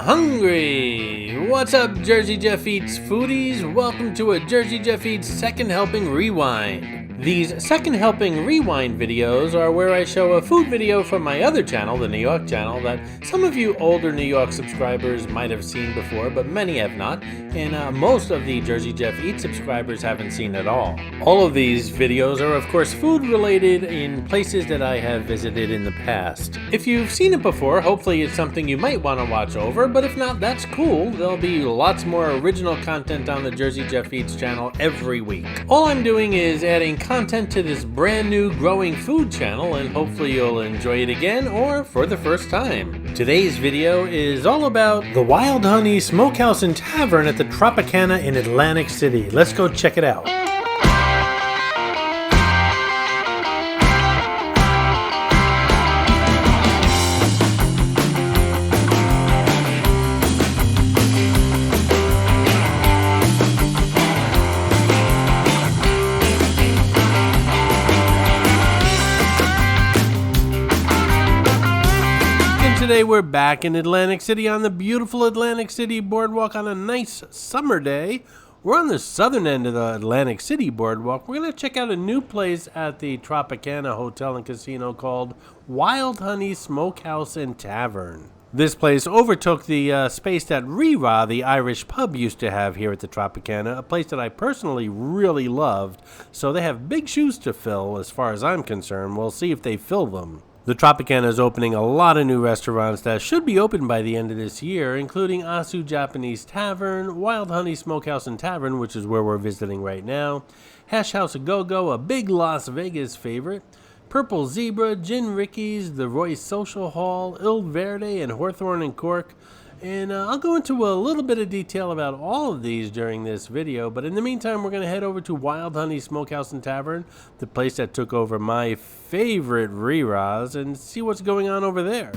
hungry! What's up, Jersey Jeff Eats foodies? Welcome to a Jersey Jeff Eats Second Helping Rewind. These Second Helping Rewind videos are where I show a food video from my other channel, the New York channel, that some of you older New York subscribers might have seen before, but many have not, and most of the Jersey Jeff Eats subscribers haven't seen at all. All of these videos are, of course, food related in places that I have visited in the past. If you've seen it before, hopefully it's something you might want to watch over, but if not, that's cool. There'll be lots more original content on the Jersey Jeff Eats channel every week. All I'm doing is adding content to this brand new growing food channel, and hopefully you'll enjoy it again or for the first time. Today's video is all about the Wild Honey Smokehouse and Tavern at the Tropicana in Atlantic City. Let's go check it out. Today we're back in Atlantic City on the beautiful Atlantic City Boardwalk on a nice summer day. We're on the southern end of the Atlantic City Boardwalk. We're going to check out a new place at the Tropicana Hotel and Casino called Wild Honey Smokehouse and Tavern. This place overtook the space that Rira, the Irish pub, used to have here at the Tropicana, a place that I personally really loved. So they have big shoes to fill as far as I'm concerned. We'll see if they fill them. The Tropicana is opening a lot of new restaurants that should be open by the end of this year, including Asu Japanese Tavern, Wild Honey Smokehouse and Tavern, which is where we're visiting right now, Hash House A-Go-Go, a big Las Vegas favorite, Purple Zebra, Gin Ricky's, the Royce Social Hall, Il Verde, and Hawthorne and Cork. And I'll go into a little bit of detail about all of these during this video, but in the meantime, we're going to head over to Wild Honey Smokehouse and Tavern, the place that took over my favorite Riras, and see what's going on over there.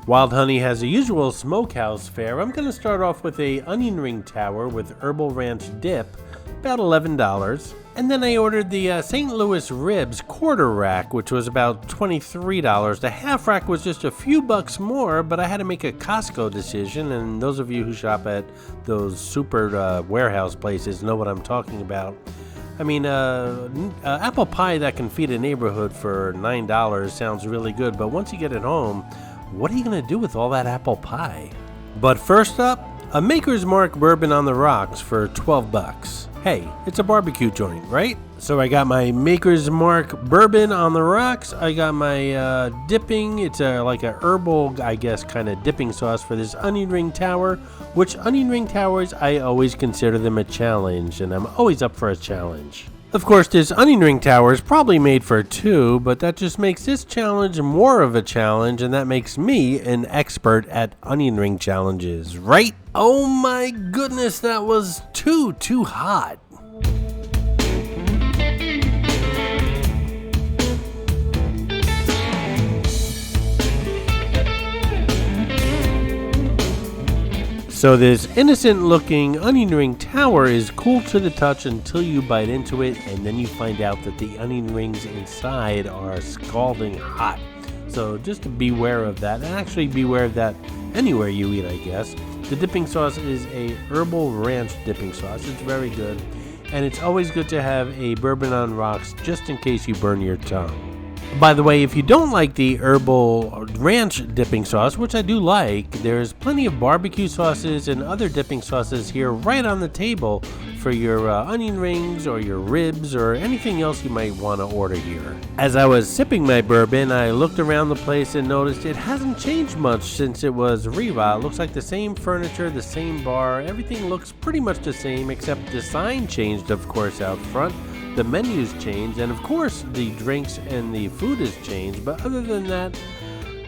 Wild Honey has a usual smokehouse fare. I'm going to start off with a onion ring tower with herbal ranch dip, about $11. And then I ordered the St. Louis ribs quarter rack, which was about $23. The half rack was just a few bucks more, but I had to make a Costco decision, and those of you who shop at those super warehouse places know what I'm talking about. I mean, apple pie that can feed a neighborhood for $9 sounds really good, but once you get it home, what are you going to do with all that apple pie? But first up, a Maker's Mark Bourbon on the rocks for 12 bucks. Hey, it's a barbecue joint, right? So I got my Maker's Mark Bourbon on the rocks. I got my dipping. It's like a herbal, I guess, kind of dipping sauce for this onion ring tower, which onion ring towers, I always consider them a challenge, and I'm always up for a challenge. Of course, this onion ring tower is probably made for two, but that just makes this challenge more of a challenge, and that makes me an expert at onion ring challenges, right? Oh my goodness, that was too hot. So this innocent looking onion ring tower is cool to the touch until you bite into it, and then you find out that the onion rings inside are scalding hot. So just beware of that, and actually beware of that anywhere you eat, I guess. The dipping sauce is a herbal ranch dipping sauce. It's very good, and it's always good to have a bourbon on rocks just in case you burn your tongue. By the way, if you don't like the herbal ranch dipping sauce, which I do like, there's plenty of barbecue sauces and other dipping sauces here right on the table for your onion rings or your ribs or anything else you might want to order here. As I was sipping my bourbon, I looked around the place and noticed it hasn't changed much since it was Riva. It looks like the same furniture, the same bar, everything looks pretty much the same except the sign changed, of course, out front. The menus changed, and of course the drinks and the food has changed, but other than that,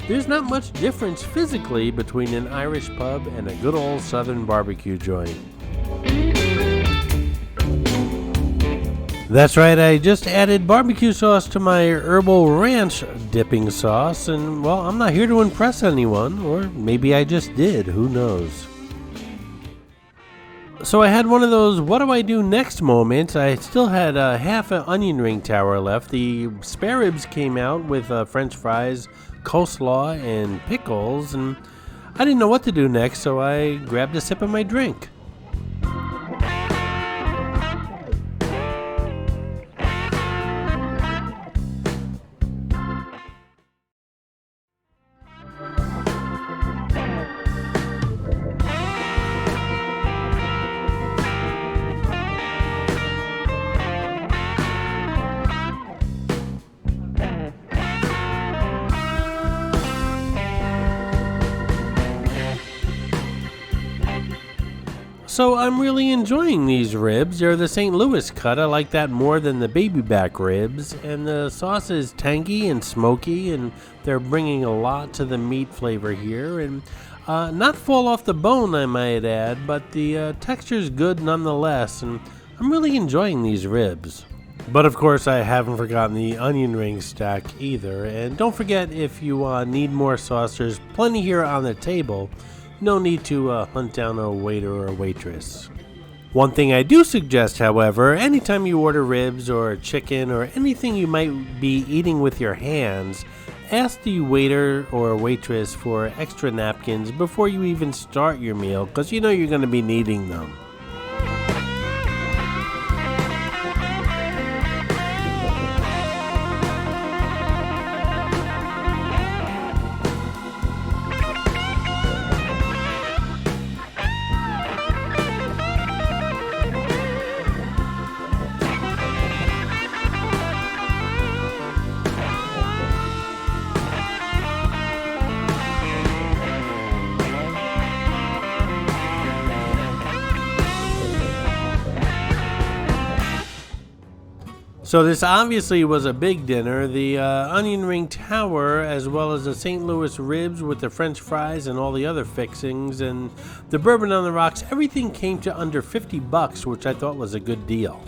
there's not much difference physically between an Irish pub and a good old southern barbecue joint. That's right, I just added barbecue sauce to my herbal ranch dipping sauce, and well, I'm not here to impress anyone, or maybe I just did, who knows. So I had one of those what do I do next moments. I still had half an onion ring tower left. The spare ribs came out with french fries, coleslaw, and pickles, and I didn't know what to do next, so I grabbed a sip of my drink. So I'm really enjoying these ribs. They're the St. Louis cut. I like that more than the baby back ribs. And the sauce is tangy and smoky, and they're bringing a lot to the meat flavor here. And not fall off the bone, I might add, but the texture's good nonetheless. And I'm really enjoying these ribs. But of course, I haven't forgotten the onion ring stack either. And don't forget, if you need more sauce, there's plenty here on the table. No need to hunt down a waiter or a waitress. One thing I do suggest, however, anytime you order ribs or chicken or anything you might be eating with your hands, ask the waiter or waitress for extra napkins before you even start your meal, because you know you're going to be needing them. So this obviously was a big dinner. The onion ring tower, as well as the St. Louis ribs with the french fries and all the other fixings, and the bourbon on the rocks, everything came to under $50, which I thought was a good deal.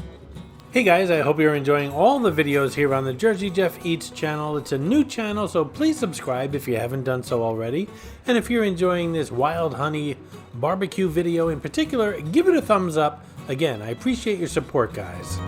Hey guys, I hope you're enjoying all the videos here on the Jersey Jeff Eats channel. It's a new channel, so please subscribe if you haven't done so already. And if you're enjoying this wild honey barbecue video in particular, give it a thumbs up. Again, I appreciate your support, guys.